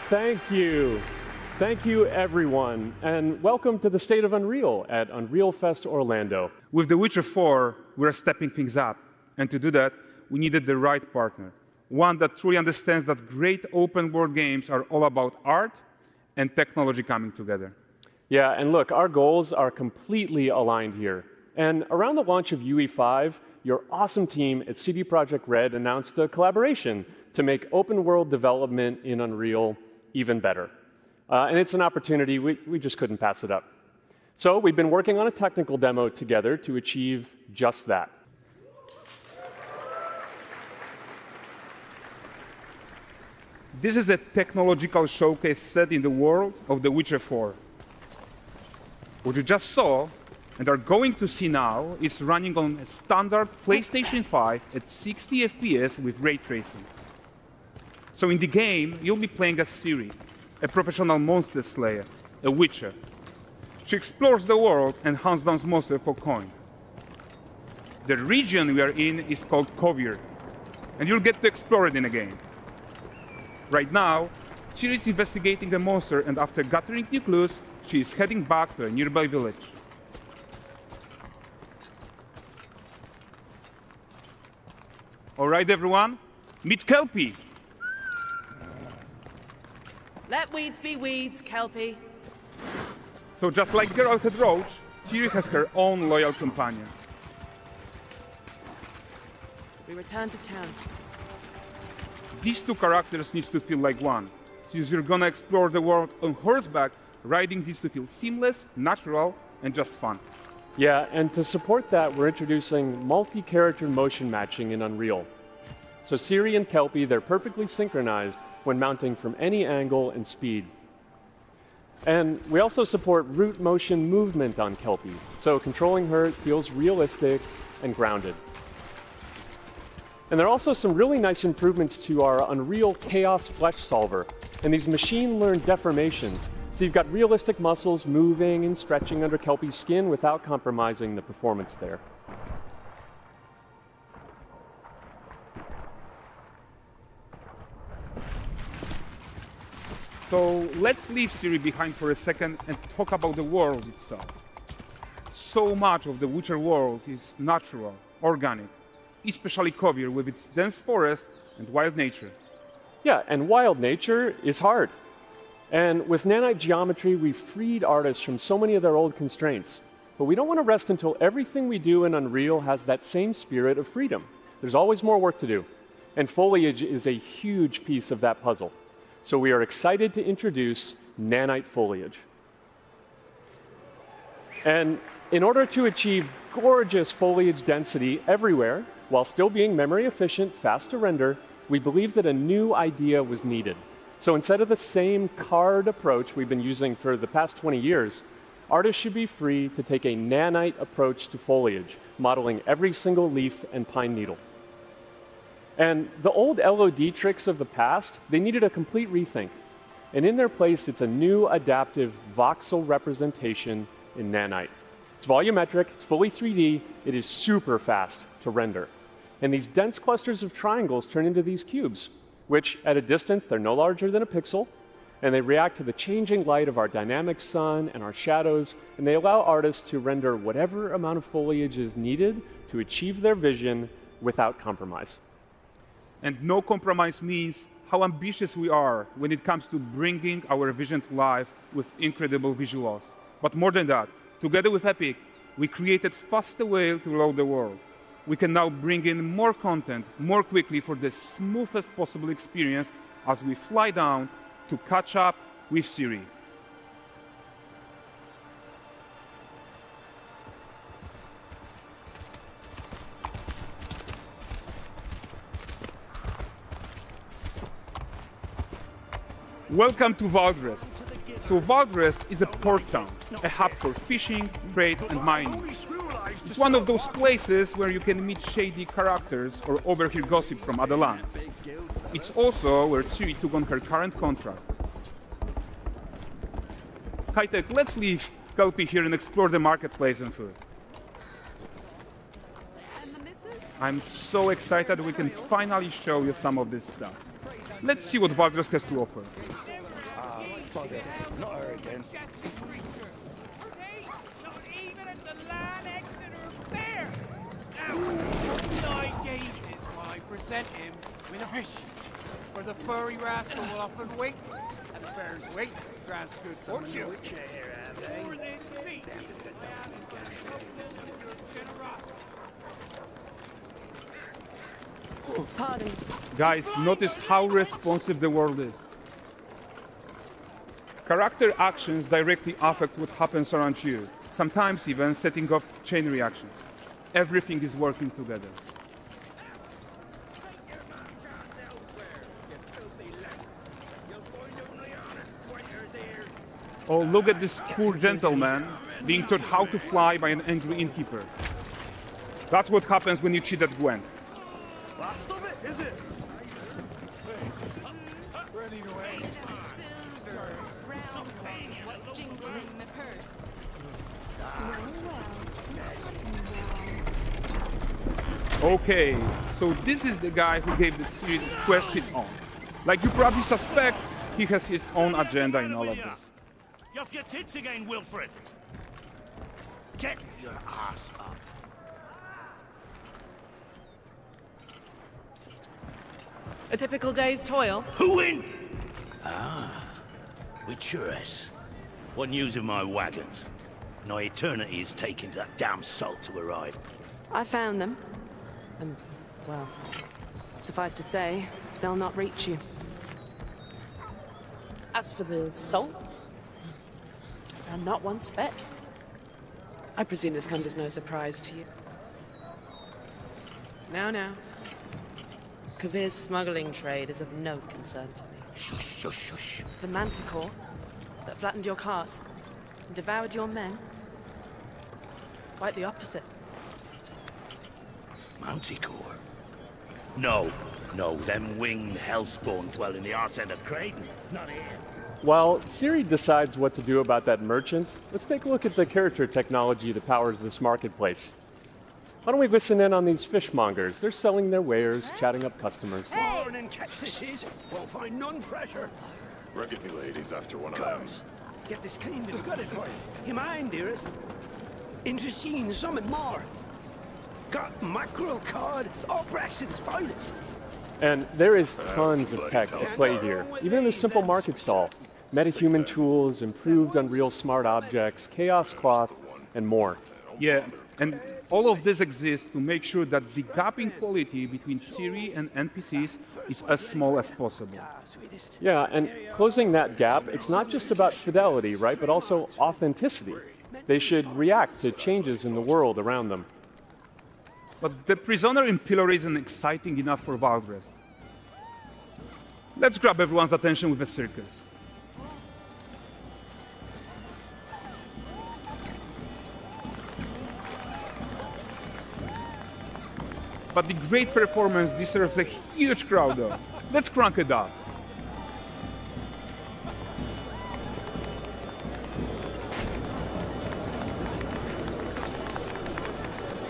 Thank you. Thank you, everyone, and welcome to the State of Unreal at Unreal Fest Orlando. With The Witcher 4, we're stepping things up. And to do that, we needed the right partner. One that truly understands that great open-world games are all about art and technology coming together. Yeah, and look, our goals are completely aligned here. And around the launch of UE5, your awesome team at CD Projekt Red announced a collaboration to make open-world development in Unreal even better. And it's an opportunity, we just couldn't pass it up. So we've been working on a technical demo together to achieve just that. This is a technological showcase set in the world of The Witcher 4. What you just saw and are going to see now is running on a standard PlayStation 5 at 60 FPS with ray tracing. So in the game, you'll be playing as Ciri, a professional monster slayer, a witcher. She explores the world and hunts down monsters for coin. The region we are in is called Kovir, and you'll get to explore it in a game. Right now, Ciri is investigating a monster, and after gathering new clues, she is heading back to a nearby village. All right, everyone, meet Kelpie. Let weeds be weeds, Kelpie. So just like Geralt had Roach, Ciri has her own loyal companion. We return to town. These two characters need to feel like one. Since you're gonna explore the world on horseback, riding needs to feel seamless, natural, and just fun. Yeah, and to support that, we're introducing multi-character motion matching in Unreal. So Ciri and Kelpie, they're perfectly synchronized when mounting from any angle and speed. And we also support root motion movement on Kelpie, so controlling her feels realistic and grounded. And there are also some really nice improvements to our Unreal Chaos Flesh Solver and these machine-learned deformations. So you've got realistic muscles moving and stretching under Kelpie's skin without compromising the performance there. So let's leave Ciri behind for a second and talk about the world itself. So much of the Witcher world is natural, organic, especially Kovir with its dense forest and wild nature. Yeah, and wild nature is hard. And with Nanite geometry, we've freed artists from so many of their old constraints. But we don't want to rest until everything we do in Unreal has that same spirit of freedom. There's always more work to do. And foliage is a huge piece of that puzzle. So we are excited to introduce Nanite foliage. And in order to achieve gorgeous foliage density everywhere, while still being memory efficient, fast to render, we believe that a new idea was needed. So instead of the same card approach we've been using for the past 20 years, artists should be free to take a nanite approach to foliage, modeling every single leaf and pine needle. And the old LOD tricks of the past, they needed a complete rethink. And in their place, it's a new adaptive voxel representation in Nanite. It's volumetric, it's fully 3D, it is super fast to render. And these dense clusters of triangles turn into these cubes, which at a distance, they're no larger than a pixel, and they react to the changing light of our dynamic sun and our shadows, and they allow artists to render whatever amount of foliage is needed to achieve their vision without compromise. And no compromise means how ambitious we are when it comes to bringing our vision to life with incredible visuals. But more than that, together with Epic, we created faster way to load the world. We can now bring in more content more quickly for the smoothest possible experience as we fly down to catch up with Ciri. Welcome to Valdrest. So Valdrest is a port town, a hub for fishing, trade, and mining. It's one of those places where you can meet shady characters or overhear gossip from other lands. It's also where Ciri took on her current contract. High-tech, let's leave Kelpie here and explore the marketplace and food. I'm so excited we can finally show you some of this stuff. Let's see what Valdrest has to offer. bugger. Not her again. Not even at the land Exeter Fair! Now, 9 gazes while I present him with a fish. For the furry rascal will often wait, and the fair's weight grants good fortune. For this feat, I am indebted to your generosity. Pardon. Guys, notice how responsive the world is. Character actions directly affect what happens around you, sometimes even setting off chain reactions. Everything is working together. Oh, look at this poor gentleman being taught how to fly by an angry innkeeper. That's what happens when you cheat at Gwent. Last of it, is it? Okay, so this is the guy who gave the series quest his own. Like you probably suspect, he has his own agenda in all of this. You off your tits again, Wilfred. Get your ass up. A typical day's toil. Who in? With Churess. What news of my wagons? No eternity is taking that damn salt to arrive. I found them. And, well, suffice to say, they'll not reach you. As for the salt, I found not one speck. I presume this comes as no surprise to you. Now. Kavir's smuggling trade is of no concern to me. Shush, shush, shush. The manticore that flattened your cart and devoured your men? Quite the opposite. Manticore? No, them winged hellspawn dwell in the arse end of Creighton, not here. While Siri decides what to do about that merchant, let's take a look at the character technology that powers this marketplace. Why don't we listen in on these fishmongers? They're selling their wares, chatting up customers. Morning catch this is. Won't find none fresher. Reckon me lady's after one of them. Comes. Get this cleaned and gutted for you. You mind, dearest? Into seeing something more. Got mackerel cod, all Braxton's finest. And there is tons of tech at play here, even in this simple market stall. Metahuman tools, improved Unreal smart objects, chaos cloth, and more. Yeah, and all of this exists to make sure that the gap in quality between Siri and NPCs is as small as possible. Yeah, and closing that gap, it's not just about fidelity, right, but also authenticity. They should react to changes in the world around them. But the prisoner in pillory isn't exciting enough for Valdrest. Let's grab everyone's attention with a circus. But the great performance deserves a huge crowd though. Let's crank it up.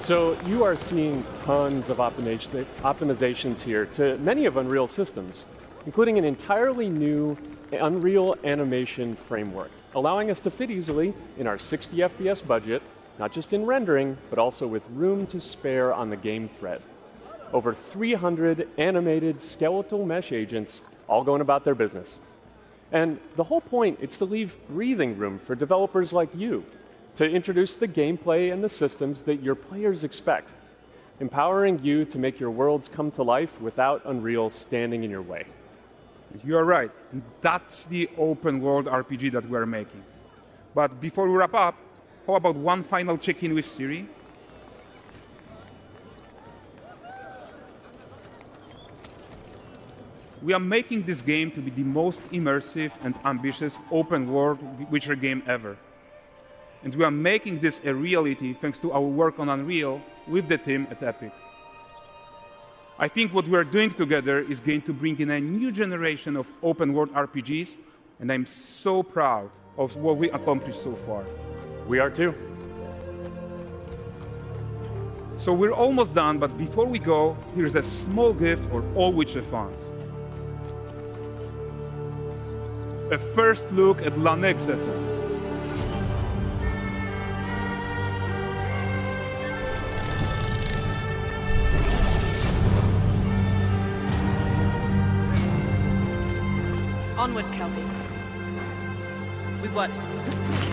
So you are seeing tons of optimizations here to many of Unreal systems, including an entirely new Unreal animation framework, allowing us to fit easily in our 60 FPS budget, not just in rendering, but also with room to spare on the game thread. Over 300 animated skeletal mesh agents all going about their business. And the whole point is to leave breathing room for developers like you to introduce the gameplay and the systems that your players expect, empowering you to make your worlds come to life without Unreal standing in your way. You are right, and that's the open world RPG that we're making. But before we wrap up, how about one final check-in with Siri? We are making this game to be the most immersive and ambitious open world Witcher game ever. And we are making this a reality thanks to our work on Unreal with the team at Epic. I think what we are doing together is going to bring in a new generation of open world RPGs, and I'm so proud of what we accomplished so far. We are too. So we're almost done, but before we go, here's a small gift for all Witcher fans. a first look at l'annexe. Onward, Kelby. We've work to do.